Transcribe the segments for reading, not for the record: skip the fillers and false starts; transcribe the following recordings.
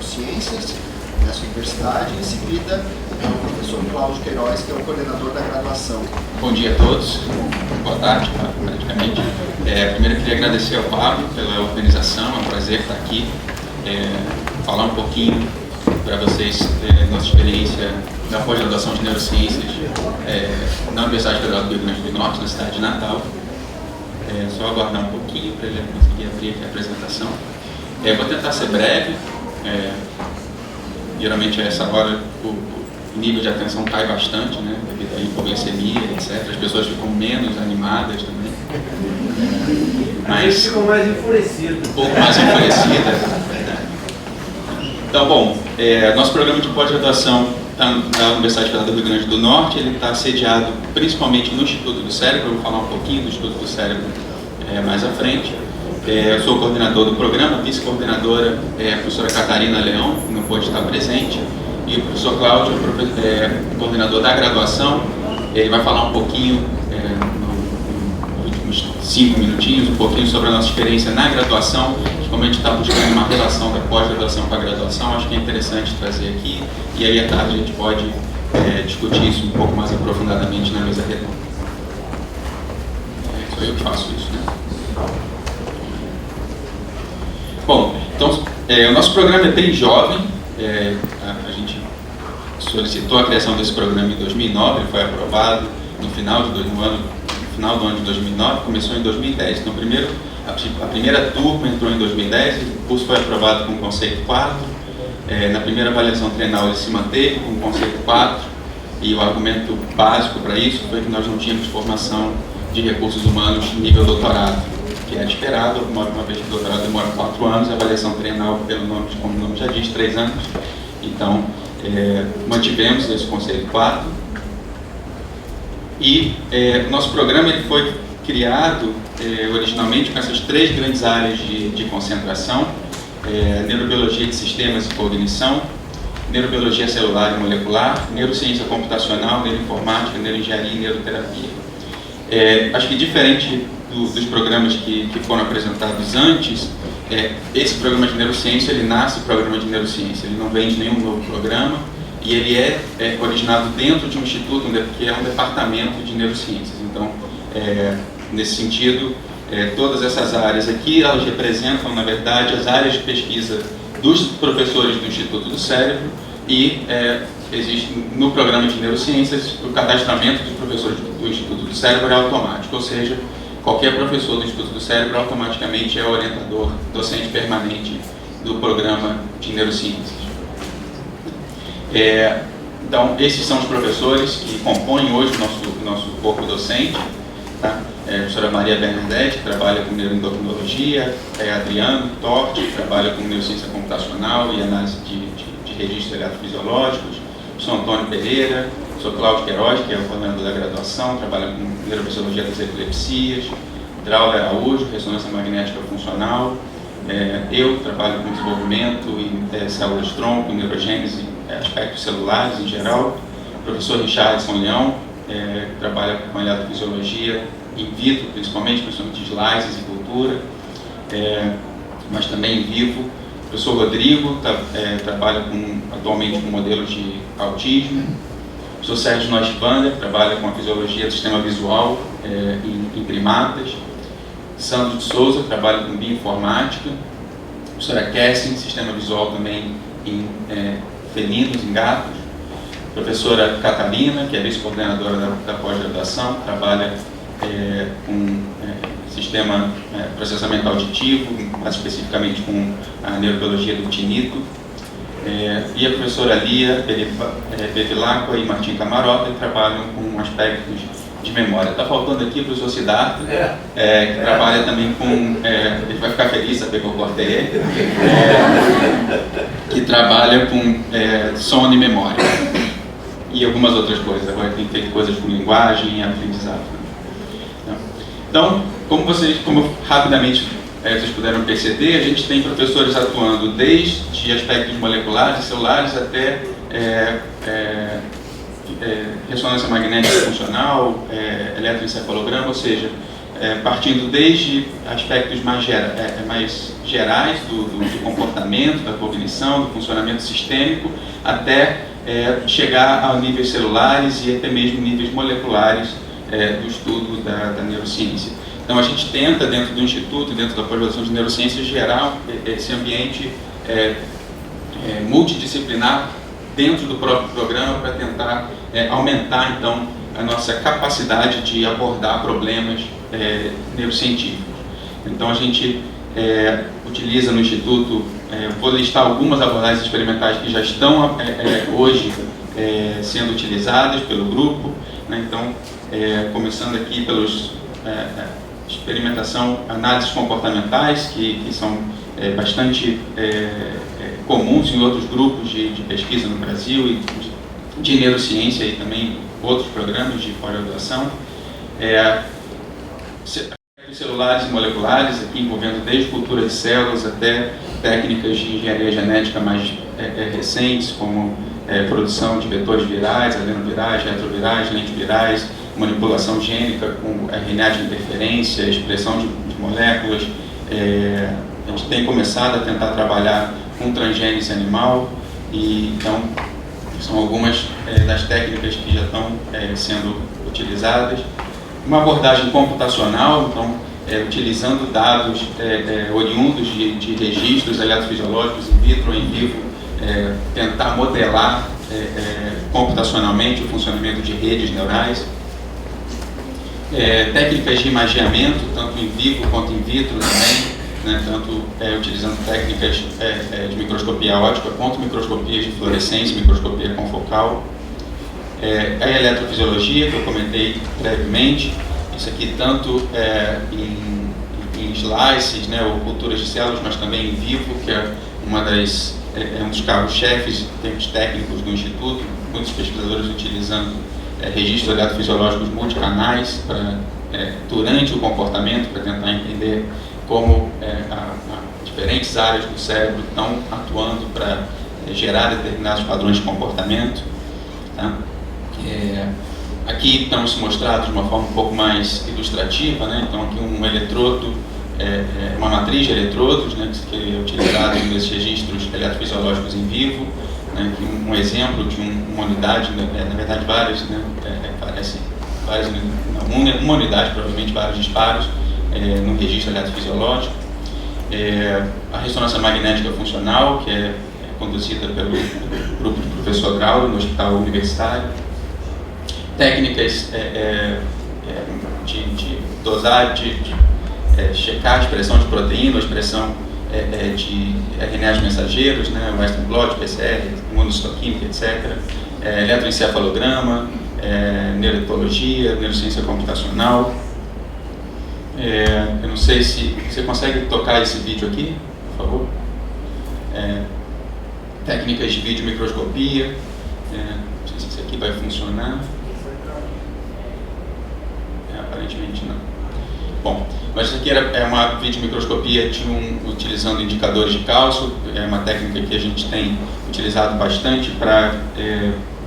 Neurociências nessa universidade. Em seguida, é o professor Cláudio Queiroz, que é o coordenador da graduação. Bom dia a todos, boa tarde, praticamente. Primeiro eu queria agradecer ao Pablo pela organização, é um prazer estar aqui, falar um pouquinho para vocês nossa experiência da pós-graduação de Neurociências na Universidade Federal do Rio Grande do Norte, na cidade de Natal. Só aguardar um pouquinho para ele conseguir abrir aqui a apresentação. Vou tentar ser breve, geralmente a essa hora o nível de atenção cai bastante, né, devido à hipoglicemia, etc. As pessoas ficam menos animadas também. Mas ficam mais enfurecidas. Um pouco mais enfurecidas. Então, bom, nosso programa de pós-graduação na Universidade Federal do Rio Grande do Norte, ele está sediado principalmente no Instituto do Cérebro. Eu vou falar um pouquinho do Instituto do Cérebro mais à frente. Eu sou o coordenador do programa, vice-coordenadora é a professora Catarina Leão, que não pôde estar presente, e o professor Cláudio é coordenador da graduação. Ele vai falar um pouquinho, nos últimos 5 minutinhos, um pouquinho sobre a nossa experiência na graduação, de como a gente está buscando uma relação da pós-graduação com a graduação. Acho que é interessante trazer aqui, e aí à tarde a gente pode discutir isso um pouco mais aprofundadamente na mesa redonda. Sou eu que faço isso, né? Bom, então, o nosso programa é bem jovem. A gente solicitou a criação desse programa em 2009, ele foi aprovado no final do ano de 2009, começou em 2010. Então, a primeira turma entrou em 2010, o curso foi aprovado com o conceito 4. Na primeira avaliação trienal ele se manteve com o conceito 4, e o argumento básico para isso foi que nós não tínhamos formação de recursos humanos nível doutorado, que era esperado, uma vez que o doutorado demora 4 anos, a avaliação trienal, como o nome já diz, 3 anos. Então, mantivemos esse conceito 4. E o nosso programa ele foi criado originalmente com essas 3 grandes áreas de concentração: neurobiologia de sistemas e cognição, neurobiologia celular e molecular, neurociência computacional, neuroinformática, neuroengenharia e neuroterapia. Acho que diferente dos programas que foram apresentados antes, esse programa de neurociência, ele nasce programa de neurociência, ele não vem de nenhum novo programa, e ele é originado dentro de um instituto, que é um departamento de neurociências. Então, nesse sentido, todas essas áreas aqui, elas representam, na verdade, as áreas de pesquisa dos professores do Instituto do Cérebro, e existe no programa de neurociências o cadastramento dos professores do Instituto do Cérebro é automático, ou seja, qualquer professor do Instituto do Cérebro automaticamente é orientador docente permanente do programa de neurociências. Então, esses são os professores que compõem hoje o nosso corpo docente. Tá? A professora Maria Bernadette, que trabalha com neuroendocrinologia, Adriano Torti, que trabalha com neurociência computacional e análise de registros eletrofisiológicos, o professor Antônio Pereira, o professor Cláudio Queiroz, que é o coordenador da graduação, trabalha com neurofisiologia das epilepsias, Draulio Araújo, ressonância magnética funcional, eu trabalho com desenvolvimento em células tronco, neurogênese, aspectos celulares em geral, o professor Richardson Leão, que trabalha com eletrofisiologia in vitro, principalmente de slices e cultura, mas também em vivo. O professor Rodrigo trabalha atualmente com modelos de autismo. O professor Sérgio Noisvander trabalha com a fisiologia do sistema visual em primatas. Sandro de Souza trabalha com bioinformática. A professora Kerstin, sistema visual também em felinos, em gatos. A professora Catarina, que é vice-coordenadora da pós-graduação, trabalha com sistema processamento auditivo, mais especificamente com a neurobiologia do tinito. E a professora Lia Bevilacqua e Martim Camarota, que trabalham com aspectos de memória. Está faltando aqui o professor Siddhartha, que trabalha também com... ele vai ficar feliz saber que eu cortei ele. Que trabalha com sono e memória. E algumas outras coisas. Agora tem feito coisas com linguagem e aprendizado. Então, como rapidamente vocês puderam perceber, a gente tem professores atuando desde aspectos moleculares e celulares até ressonância magnética funcional, eletroencefalograma, ou seja, partindo desde aspectos mais gerais do comportamento, da cognição, do funcionamento sistêmico, até chegar a níveis celulares e até mesmo níveis moleculares do estudo da neurociência. Então a gente tenta, dentro do Instituto, dentro da pós-graduação de neurociência, gerar esse ambiente multidisciplinar dentro do próprio programa para tentar aumentar, então, a nossa capacidade de abordar problemas neurocientíficos. Então a gente utiliza no Instituto, vou listar algumas abordagens experimentais que já estão hoje sendo utilizadas pelo grupo, né? Então, começando aqui pelos experimentação, análises comportamentais, que são bastante comuns em outros grupos de pesquisa no Brasil e de neurociência e também outros programas de pós-graduação. Celulares e moleculares, aqui envolvendo desde cultura de células até técnicas de engenharia genética mais recentes, como produção de vetores virais, adenovirais, retrovirais, lentivirais, manipulação gênica com RNA de interferência, expressão de moléculas. A gente tem começado a tentar trabalhar com transgênese animal, e então são algumas das técnicas que já estão sendo utilizadas. Uma abordagem computacional, então, utilizando dados oriundos de registros eletrofisiológicos in vitro ou in vivo, tentar modelar computacionalmente o funcionamento de redes neurais. Técnicas de imageamento, tanto in vivo quanto in vitro também, né, tanto utilizando técnicas de microscopia óptica quanto microscopia de fluorescência, microscopia confocal. A eletrofisiologia, que eu comentei brevemente, isso aqui tanto em slices, né, ou culturas de células, mas também em vivo, que é um dos carros-chefes em termos técnicos do Instituto, muitos pesquisadores utilizando registros eletrofisiológicos multicanais durante o comportamento, para tentar entender como diferentes áreas do cérebro estão atuando para gerar determinados padrões de comportamento. Tá? Aqui estamos mostrados de uma forma um pouco mais ilustrativa, né? Então aqui um eletrodo, uma matriz de eletrodos, né, que é utilizada nesses registros eletrofisiológicos em vivo, né? Aqui um exemplo de uma unidade, na verdade várias, né? Parece várias, uma unidade, provavelmente vários disparos no registro eletrofisiológico. A ressonância magnética funcional, que é conduzida pelo grupo do professor Grau no Hospital Universitário. Técnicas de dosar, de checar a expressão de proteína, a expressão de RNAs mensageiros, né, Western blot, PCR, imunohistoquímica, etc. Eletroencefalograma, neuroetologia, neurociência computacional. Eu não sei se você consegue tocar esse vídeo aqui, por favor. Técnicas de videomicroscopia, não sei se isso aqui vai funcionar. Aparentemente não. Bom, mas isso aqui é uma videomicroscopia utilizando indicadores de cálcio, é uma técnica que a gente tem utilizado bastante para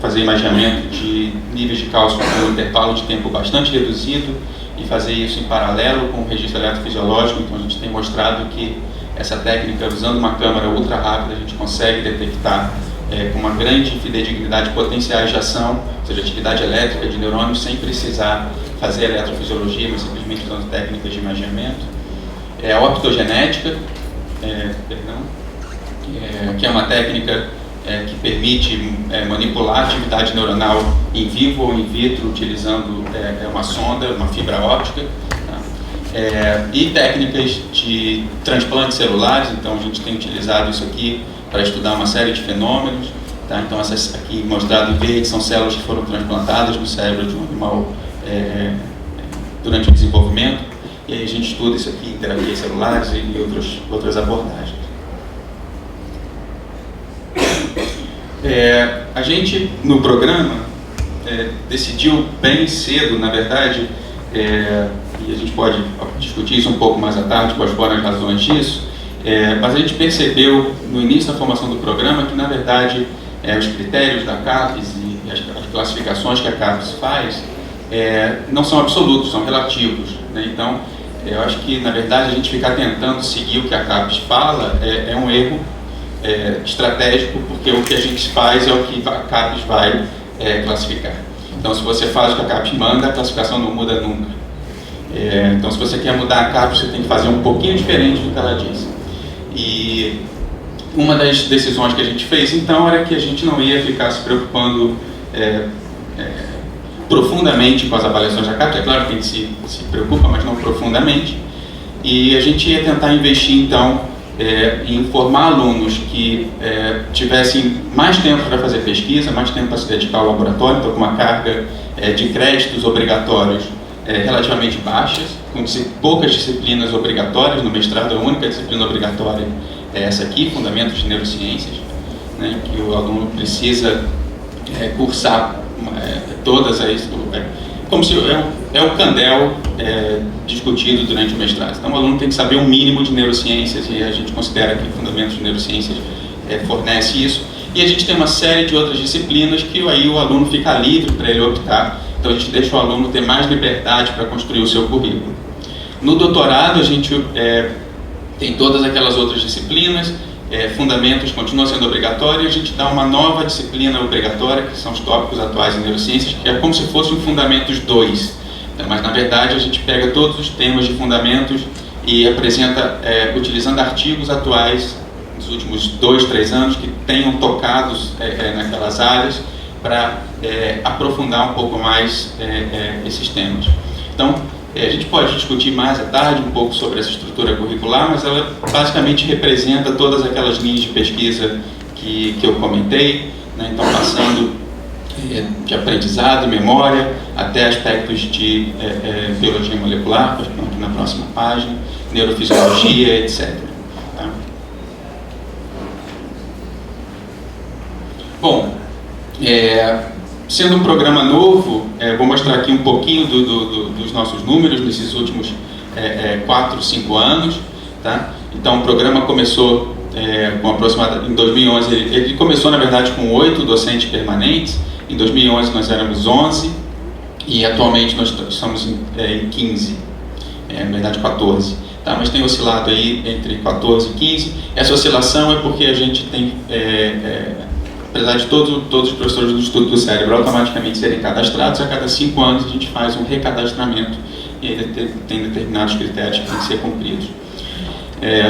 fazer imaginamento de níveis de cálcio com um intervalo de tempo bastante reduzido e fazer isso em paralelo com o registro eletrofisiológico. Então a gente tem mostrado que essa técnica, usando uma câmera ultra rápida, a gente consegue detectar com uma grande fidedignidade potenciais de ação, ou seja, atividade elétrica de neurônios, sem precisar fazer eletrofisiologia, mas simplesmente usando técnicas de imaginamento. A optogenética, que é uma técnica que permite manipular a atividade neuronal em vivo ou in vitro, utilizando uma sonda, uma fibra óptica. E técnicas de transplantes celulares, então a gente tem utilizado isso aqui para estudar uma série de fenômenos. Tá? Então essas aqui mostrado em verde são células que foram transplantadas no cérebro de um animal durante o desenvolvimento, e aí a gente estuda isso aqui em terapias celulares e outras abordagens. A gente, no programa, decidiu bem cedo, na verdade, e a gente pode discutir isso um pouco mais à tarde, quais foram as razões disso, mas a gente percebeu no início da formação do programa que, na verdade, os critérios da CAPES e as classificações que a CAPES faz não são absolutos, são relativos, né? Então, eu acho que, na verdade, a gente ficar tentando seguir o que a CAPES fala é um erro estratégico, porque o que a gente faz é o que a CAPES vai classificar. Então, se você faz o que a CAPES manda, a classificação não muda nunca. Então, se você quer mudar a CAPES, você tem que fazer um pouquinho diferente do que ela diz. E uma das decisões que a gente fez, então, era que a gente não ia ficar se preocupando profundamente com as avaliações da CAPES. É claro que a gente se preocupa, mas não profundamente. E a gente ia tentar investir, então, em formar alunos que tivessem mais tempo para fazer pesquisa, mais tempo para se dedicar ao laboratório, então com uma carga de créditos obrigatórios relativamente baixas, com poucas disciplinas obrigatórias. No mestrado, a única disciplina obrigatória é essa aqui, Fundamentos de Neurociências, né, que o aluno precisa cursar todas as... como se é o Candel discutido durante o mestrado. Então, o aluno tem que saber um mínimo de neurociências, e a gente considera que Fundamentos de Neurociências fornece isso. E a gente tem uma série de outras disciplinas que aí o aluno fica livre para ele optar. Então, a gente deixa o aluno ter mais liberdade para construir o seu currículo. No doutorado, a gente tem todas aquelas outras disciplinas. Fundamentos continua sendo obrigatório, e a gente dá uma nova disciplina obrigatória, que são os tópicos atuais em neurociências, que é como se fosse um Fundamentos 2. Então, mas, na verdade, a gente pega todos os temas de fundamentos e apresenta, utilizando artigos atuais dos últimos 2, 3 anos, que tenham tocado naquelas áreas, para aprofundar um pouco mais esses temas. Então, a gente pode discutir mais à tarde um pouco sobre essa estrutura curricular, mas ela basicamente representa todas aquelas linhas de pesquisa que eu comentei, né? Então, passando de aprendizado, memória, até aspectos de biologia molecular, que estão aqui na próxima página, neurofisiologia, etc. Tá? Bom, sendo um programa novo, vou mostrar aqui um pouquinho dos nossos números nesses últimos 4, 5 anos. Tá? Então, o programa começou com aproximadamente, em 2011, ele começou, na verdade, com 8 docentes permanentes. Em 2011 nós éramos 11 e atualmente nós estamos em 15, na verdade 14. Tá? Mas tem oscilado aí entre 14 e 15. Essa oscilação é porque a gente tem... apesar de todos os professores do Instituto do Cérebro automaticamente serem cadastrados, a cada 5 anos a gente faz um recadastramento e ele tem determinados critérios que têm que ser cumpridos.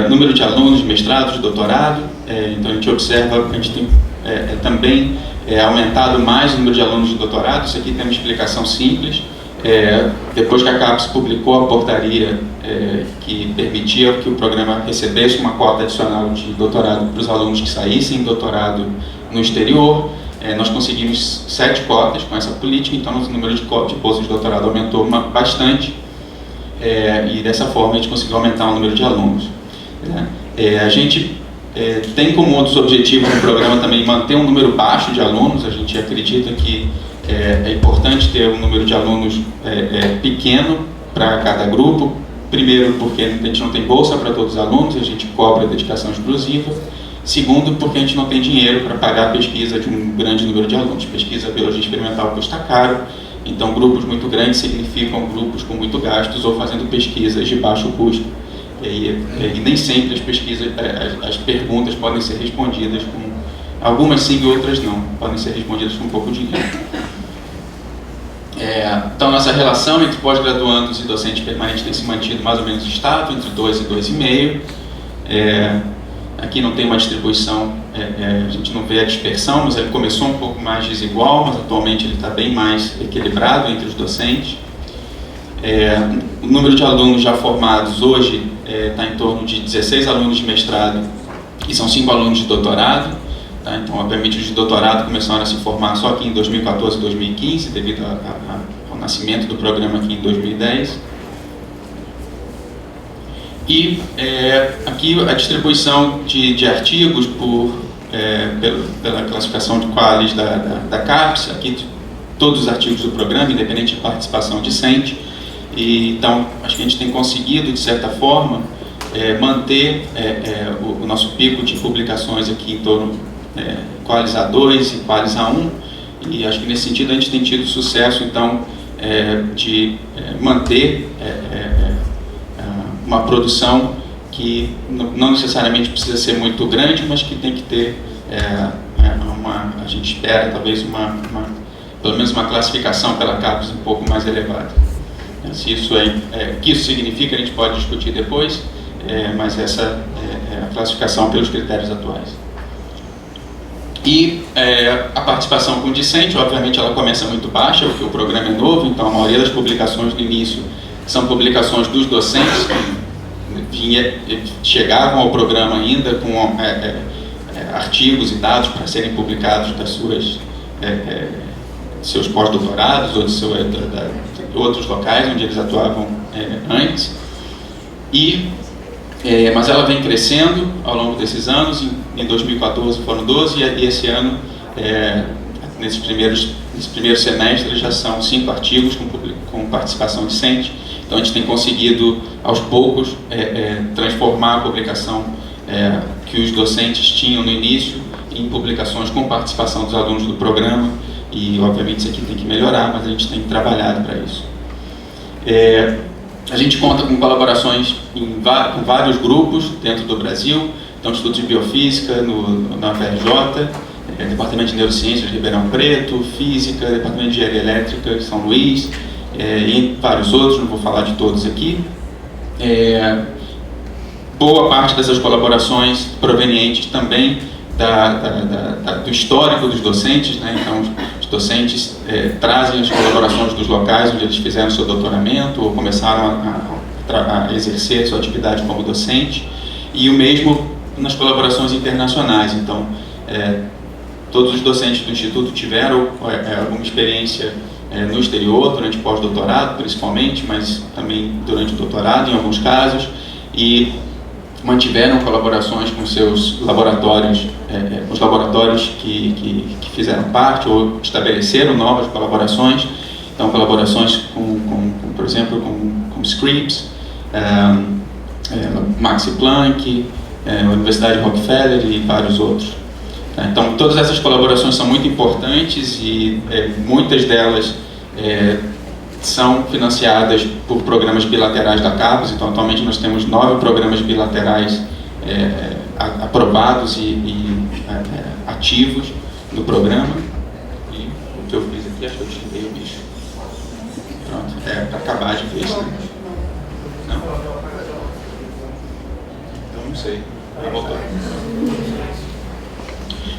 Número de alunos de mestrado, de doutorado, então a gente observa que a gente tem também aumentado mais o número de alunos de doutorado. Isso aqui tem uma explicação simples. Depois que a CAPES publicou a portaria que permitia que o programa recebesse uma cota adicional de doutorado para os alunos que saíssem doutorado no exterior, nós conseguimos 7 cotas com essa política, então o número de bolsas de doutorado aumentou bastante, e dessa forma a gente conseguiu aumentar o número de alunos. A gente tem como um dos objetivos do programa também manter um número baixo de alunos. A gente acredita que é importante ter um número de alunos pequeno para cada grupo. Primeiro, porque a gente não tem bolsa para todos os alunos, a gente cobra dedicação exclusiva. Segundo, porque a gente não tem dinheiro para pagar a pesquisa de um grande número de alunos. Pesquisa biologia experimental custa caro, então grupos muito grandes significam grupos com muito gastos ou fazendo pesquisas de baixo custo. E nem sempre as pesquisas, as perguntas podem ser respondidas com... Algumas sim, outras não. Podem ser respondidas com pouco dinheiro. Então, nossa relação entre pós-graduandos e docentes permanentes tem se mantido mais ou menos estável, entre 2 e 2,5. Aqui não tem uma distribuição, a gente não vê a dispersão, mas ele começou um pouco mais desigual, mas atualmente ele está bem mais equilibrado entre os docentes. O número de alunos já formados hoje está em torno de 16 alunos de mestrado e são 5 alunos de doutorado. Tá? Então, obviamente, os de doutorado começaram a se formar só aqui em 2014 e 2015, devido ao nascimento do programa aqui em 2010. E aqui a distribuição de artigos pela classificação de qualis da CAPES, aqui todos os artigos do programa, independente de participação discente. E, então, acho que a gente tem conseguido, de certa forma, manter o nosso pico de publicações aqui em torno qualis A2 e qualis A1, e acho que nesse sentido a gente tem tido sucesso, então, de manter uma produção que não necessariamente precisa ser muito grande, mas que tem que ter a gente espera talvez pelo menos uma classificação pela CAPES um pouco mais elevada. Se isso que isso significa, a gente pode discutir depois, mas essa é a classificação pelos critérios atuais. E a participação com discente, obviamente ela começa muito baixa, porque o programa é novo, então a maioria das publicações no início são publicações dos docentes que chegavam ao programa ainda com artigos e dados para serem publicados das seus pós-doutorados ou de outros locais onde eles atuavam antes. Mas ela vem crescendo ao longo desses anos. Em 2014 foram 12 e esse ano, nesse primeiro semestre, já são 5 artigos com participação discente. Então a gente tem conseguido, aos poucos, transformar a publicação que os docentes tinham no início em publicações com participação dos alunos do programa, e obviamente isso aqui tem que melhorar, mas a gente tem trabalhado para isso. A gente conta com colaborações com vários grupos dentro do Brasil, então Instituto de Biofísica na UFRJ, Departamento de Neurociências de Ribeirão Preto, Física, Departamento de Engenharia Elétrica de São Luís, e vários outros, não vou falar de todos aqui. Boa parte dessas colaborações provenientes também do histórico dos docentes, né? Então os docentes trazem as colaborações dos locais onde eles fizeram seu doutoramento ou começaram a exercer sua atividade como docente, e o mesmo nas colaborações internacionais. Então todos os docentes do Instituto tiveram alguma experiência no exterior, durante o pós-doutorado principalmente, mas também durante o doutorado em alguns casos, e mantiveram colaborações com seus laboratórios, os laboratórios que fizeram parte ou estabeleceram novas colaborações. Então colaborações por exemplo, com Scripps, Maxi Planck, Universidade Rockefeller e vários outros. Então todas essas colaborações são muito importantes e muitas delas são financiadas por programas bilaterais da CAPES. Então atualmente nós temos 9 programas bilaterais aprovados e ativos no programa. E o que eu fiz aqui, acho que eu tirei o bicho. Pronto, para acabar de ver isso. Não? Então não sei, vou voltar.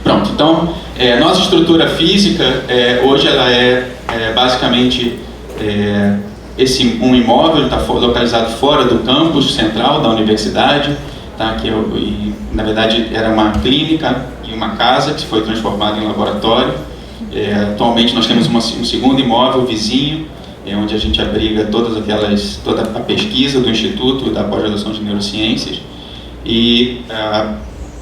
Pronto, então nossa estrutura física hoje ela basicamente um imóvel está localizado fora do campus central da universidade, tá? E na verdade era uma clínica e uma casa que foi transformada em laboratório. Atualmente nós temos um segundo imóvel vizinho, onde a gente abriga toda a pesquisa do Instituto e da pós-graduação de Neurociências. E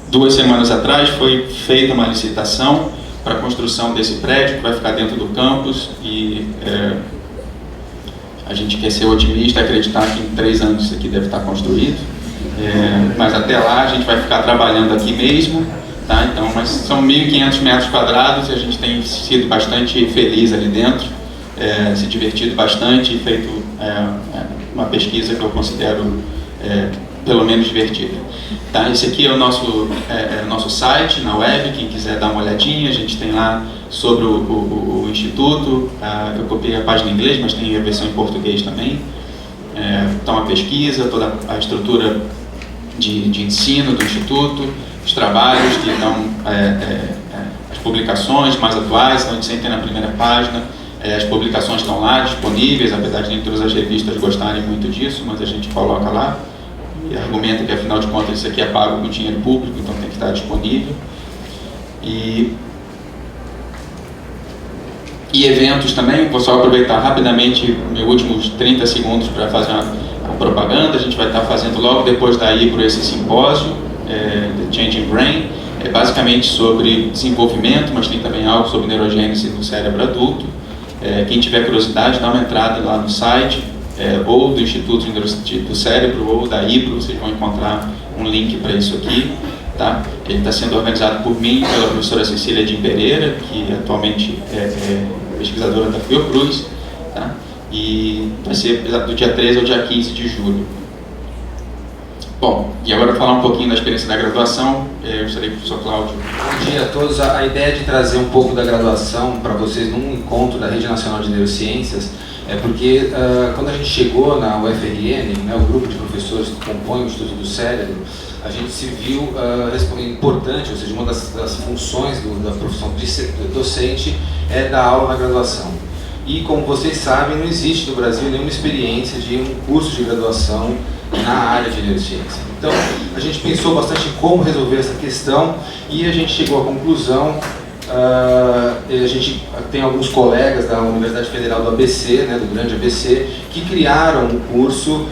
2 semanas atrás foi feita uma licitação para a construção desse prédio que vai ficar dentro do campus, e a gente quer ser otimista e acreditar que em 3 anos isso aqui deve estar construído, mas até lá a gente vai ficar trabalhando aqui mesmo, tá? Então, mas são 1.500 metros quadrados e a gente tem sido bastante feliz ali dentro, se divertido bastante e feito uma pesquisa que eu considero pelo menos divertida. Tá? Esse aqui é o nosso site na web, quem quiser dar uma olhadinha, a gente tem lá sobre o Instituto. Eu copiei a página em inglês, mas tem a versão em português também. Então a pesquisa, toda a estrutura de ensino do Instituto, os trabalhos que dão as publicações mais atuais, então a gente sempre tem na primeira página. As publicações estão lá disponíveis, apesar de nem todas as revistas gostarem muito disso, mas a gente coloca lá e argumenta que afinal de contas isso aqui é pago com dinheiro público, então tem que estar disponível. E eventos também, vou só aproveitar rapidamente meus últimos 30 segundos para fazer a propaganda. A gente vai estar fazendo logo depois da IPRO esse simpósio, The Changing Brain, basicamente sobre desenvolvimento, mas tem também algo sobre neurogênese do cérebro adulto. Quem tiver curiosidade, dá uma entrada lá no site, ou do Instituto do Cérebro ou da IPRO, vocês vão encontrar um link para isso aqui. Tá? Ele está sendo organizado por mim, pela professora Cecília de Pereira, que atualmente é pesquisadora da Fiocruz, tá? E vai ser do dia 13 ao dia 15 de julho. Bom, e agora falar um pouquinho da experiência da graduação, eu gostaria que o professor Cláudio... Bom dia a todos. A ideia de trazer um pouco da graduação para vocês num encontro da Rede Nacional de Neurociências é porque quando a gente chegou na UFRN, né, o grupo de professores que compõe o Instituto do Cérebro, a gente se viu importante, ou seja, uma das funções da profissão de docente é dar aula na graduação. E como vocês sabem, não existe no Brasil nenhuma experiência de um curso de graduação na área de neurociência. Então, a gente pensou bastante em como resolver essa questão e a gente chegou à conclusão, a gente tem alguns colegas da Universidade Federal do ABC, né, do grande ABC, que criaram um curso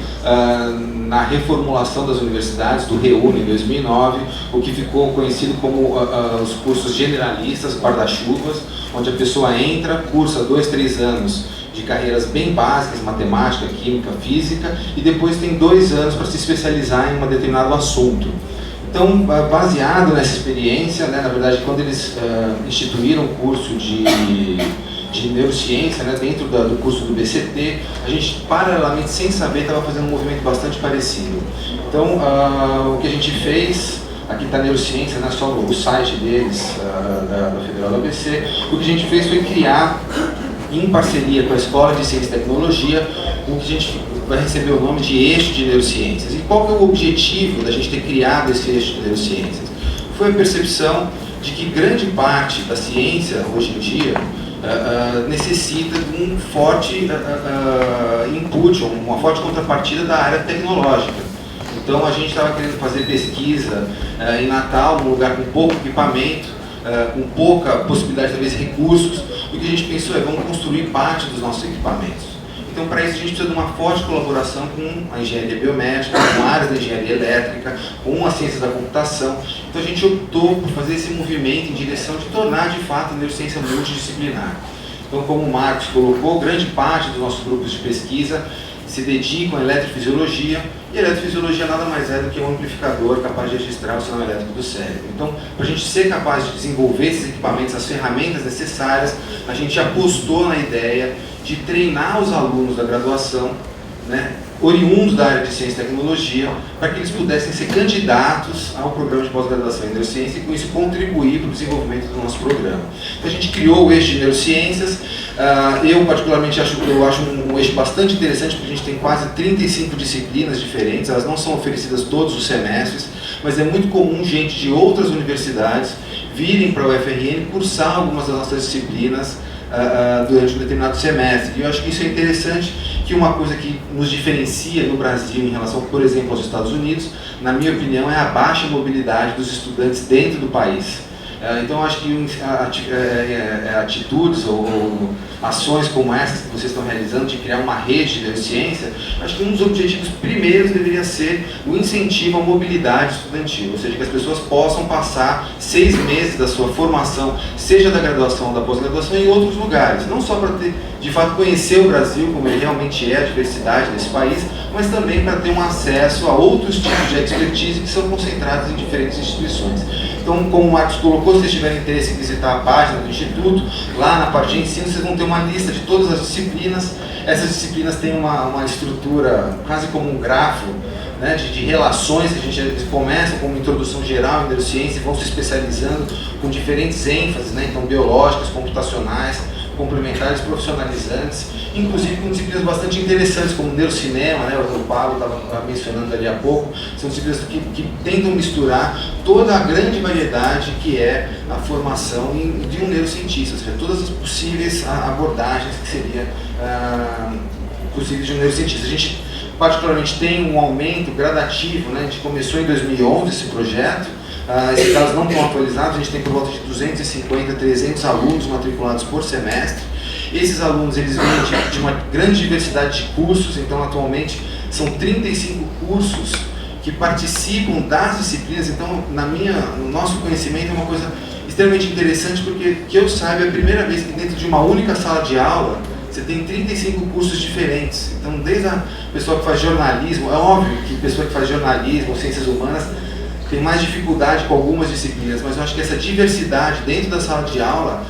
na reformulação das universidades, do REUNE, em 2009, o que ficou conhecido como os cursos generalistas, guarda-chuvas, onde a pessoa entra, cursa 2, 3 anos de carreiras bem básicas, matemática, química, física, e depois tem 2 anos para se especializar em um determinado assunto. Então, baseado nessa experiência, né, na verdade, quando eles instituíram o curso de neurociência, né, dentro do curso do BCT, a gente, paralelamente, sem saber, estava fazendo um movimento bastante parecido. Então, o que a gente fez, aqui está a neurociência, né, só o site deles, da Federal do ABC, o que a gente fez foi criar, em parceria com a Escola de Ciência e Tecnologia, o que a gente vai receber o nome de Eixo de Neurociências. E qual que é o objetivo da gente ter criado esse Eixo de Neurociências? Foi a percepção de que grande parte da ciência, hoje em dia, necessita de um forte input, uma forte contrapartida da área tecnológica. Então a gente estava querendo fazer pesquisa em Natal, num lugar com pouco equipamento, com pouca possibilidade, talvez, de recursos. O que a gente pensou é, vamos construir parte dos nossos equipamentos. Então, para isso, a gente precisa de uma forte colaboração com a engenharia biomédica, com áreas da engenharia elétrica, com a ciência da computação. Então, a gente optou por fazer esse movimento em direção de tornar, de fato, a neurociência multidisciplinar. Então, como o Marcos colocou, grande parte dos nossos grupos de pesquisa se dedicam à eletrofisiologia, e a eletrofisiologia nada mais é do que um amplificador capaz de registrar o sinal elétrico do cérebro. Então, para a gente ser capaz de desenvolver esses equipamentos, as ferramentas necessárias, a gente apostou na ideia de treinar os alunos da graduação, né, oriundos da área de ciência e tecnologia, para que eles pudessem ser candidatos ao programa de pós-graduação em neurociência e com isso contribuir para o desenvolvimento do nosso programa. Então a gente criou o eixo de neurociências. Eu particularmente acho um eixo bastante interessante, porque a gente tem quase 35 disciplinas diferentes, elas não são oferecidas todos os semestres, mas é muito comum gente de outras universidades virem para a UFRN cursar algumas das nossas disciplinas durante um determinado semestre. E eu acho que isso é interessante, que uma coisa que nos diferencia no Brasil em relação, por exemplo, aos Estados Unidos, na minha opinião, é a baixa mobilidade dos estudantes dentro do país. Então, acho que atitudes ou ações como essas que vocês estão realizando, de criar uma rede de neurociência, acho que um dos objetivos primeiros deveria ser o incentivo à mobilidade estudantil, ou seja, que as pessoas possam passar 6 meses da sua formação, seja da graduação ou da pós-graduação, em outros lugares, não só para ter, de fato, conhecer o Brasil como ele realmente é, a diversidade desse país, mas também para ter um acesso a outros tipos de expertise que são concentrados em diferentes instituições. Então, como o Marcos colocou, se vocês tiverem interesse em visitar a página do Instituto, lá na parte de ensino, vocês vão ter uma lista de todas as disciplinas. Essas disciplinas têm uma estrutura quase como um grafo, né, de relações, que eles começam com uma introdução geral em neurociência e vão se especializando com diferentes ênfases, né, então biológicas, computacionais, complementares, profissionalizantes, inclusive com disciplinas bastante interessantes, como neurocinema, né, o Paulo estava mencionando ali há pouco, são disciplinas que tentam misturar toda a grande variedade que é a formação de um neurocientista, ou seja, todas as possíveis abordagens que seria possíveis de um neurocientista. A gente particularmente tem um aumento gradativo, né, a gente começou em 2011 esse projeto. Esses dados não estão atualizados, a gente tem por volta de 250 a 300 alunos matriculados por semestre. Esses alunos eles vêm de uma grande diversidade de cursos, então atualmente são 35 cursos que participam das disciplinas. Então, no nosso conhecimento é uma coisa extremamente interessante, porque, que eu saiba, é a primeira vez que dentro de uma única sala de aula você tem 35 cursos diferentes. Então, desde a pessoa que faz jornalismo, é óbvio que a pessoa que faz jornalismo, ciências humanas, tem mais dificuldade com algumas disciplinas, mas eu acho que essa diversidade dentro da sala de aula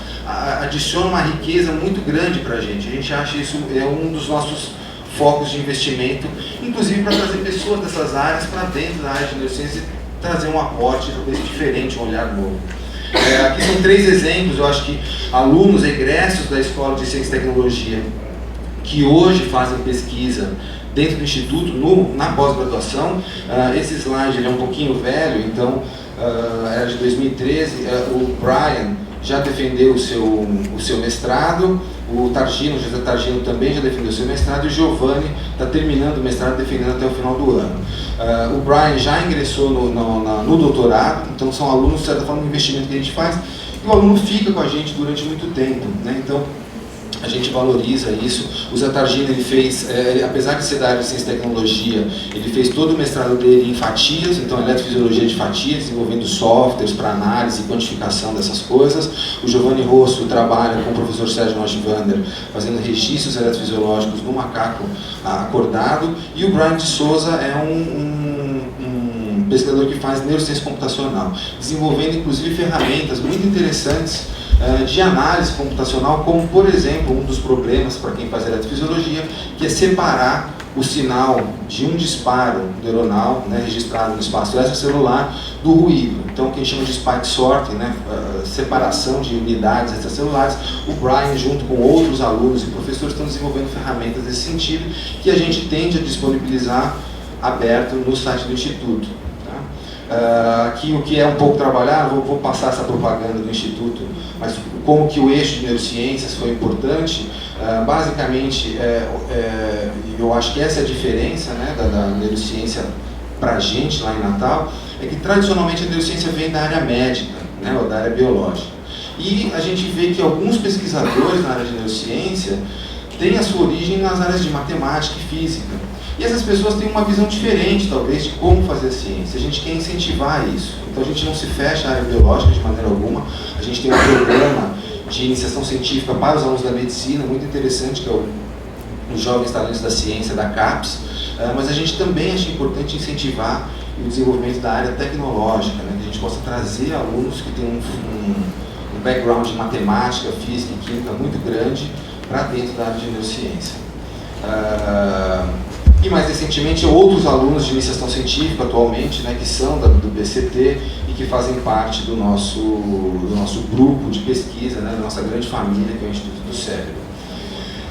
adiciona uma riqueza muito grande para a gente. A gente acha isso é um dos nossos focos de investimento, inclusive para trazer pessoas dessas áreas para dentro da área de neurociência e trazer um aporte talvez diferente, um olhar novo. Aqui são 3 exemplos, eu acho que alunos egressos da Escola de Ciência e Tecnologia que hoje fazem pesquisa dentro do Instituto, na pós-graduação. Esse slide ele é um pouquinho velho, então era de 2013, o Brian já defendeu o seu mestrado, o Targino, o José Targino também já defendeu o seu mestrado, e o Giovanni está terminando o mestrado, defendendo até o final do ano. O Brian já ingressou no doutorado, então são alunos, de certa forma, um investimento que a gente faz, e o aluno fica com a gente durante muito tempo, né? Então, a gente valoriza isso. O Zé Targino, ele fez, apesar de ser da área de ciência e tecnologia, ele fez todo o mestrado dele em fatias, então eletrofisiologia de fatias, desenvolvendo softwares para análise e quantificação dessas coisas. O Giovanni Rosso trabalha com o professor Sérgio Noschwander, fazendo registros eletrofisiológicos no macaco acordado. E o Brian de Souza é um pesquisador que faz neurociência computacional, desenvolvendo inclusive ferramentas muito interessantes de análise computacional, como, por exemplo, um dos problemas para quem faz eletrofisiologia, que é separar o sinal de um disparo neuronal, né, registrado no espaço extracelular, do ruído. Então, o que a gente chama de spike sorting, né, separação de unidades extracelulares. O Brian, junto com outros alunos e professores, estão desenvolvendo ferramentas nesse sentido, que a gente tende a disponibilizar aberto no site do Instituto. Aqui o que é um pouco trabalhado, vou passar essa propaganda do Instituto, mas como que o eixo de neurociências foi importante, basicamente, eu acho que essa é a diferença, né, da neurociência para a gente lá em Natal, é que tradicionalmente a neurociência vem da área médica, né, ou da área biológica. E a gente vê que alguns pesquisadores na área de neurociência têm a sua origem nas áreas de matemática e física. E essas pessoas têm uma visão diferente, talvez, de como fazer ciência. A gente quer incentivar isso. Então a gente não se fecha à área biológica de maneira alguma. A gente tem um programa de iniciação científica para os alunos da medicina, muito interessante, que é os Jovens Talentos da Ciência, da CAPES. Mas a gente também acha importante incentivar o desenvolvimento da área tecnológica, né? Que a gente possa trazer alunos que têm um background de matemática, física e química muito grande para dentro da área de neurociência. E mais recentemente outros alunos de iniciação científica atualmente, né, que são do BCT e que fazem parte do nosso grupo de pesquisa, né, da nossa grande família, que é o Instituto do Cérebro.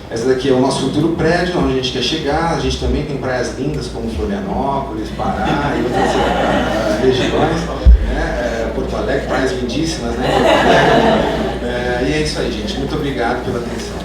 Essa daqui é o nosso futuro prédio, onde a gente quer chegar. A gente também tem praias lindas como Florianópolis, Pará e outras regiões, né, Porto Alegre, praias lindíssimas, né? E é isso aí, gente. Muito obrigado pela atenção.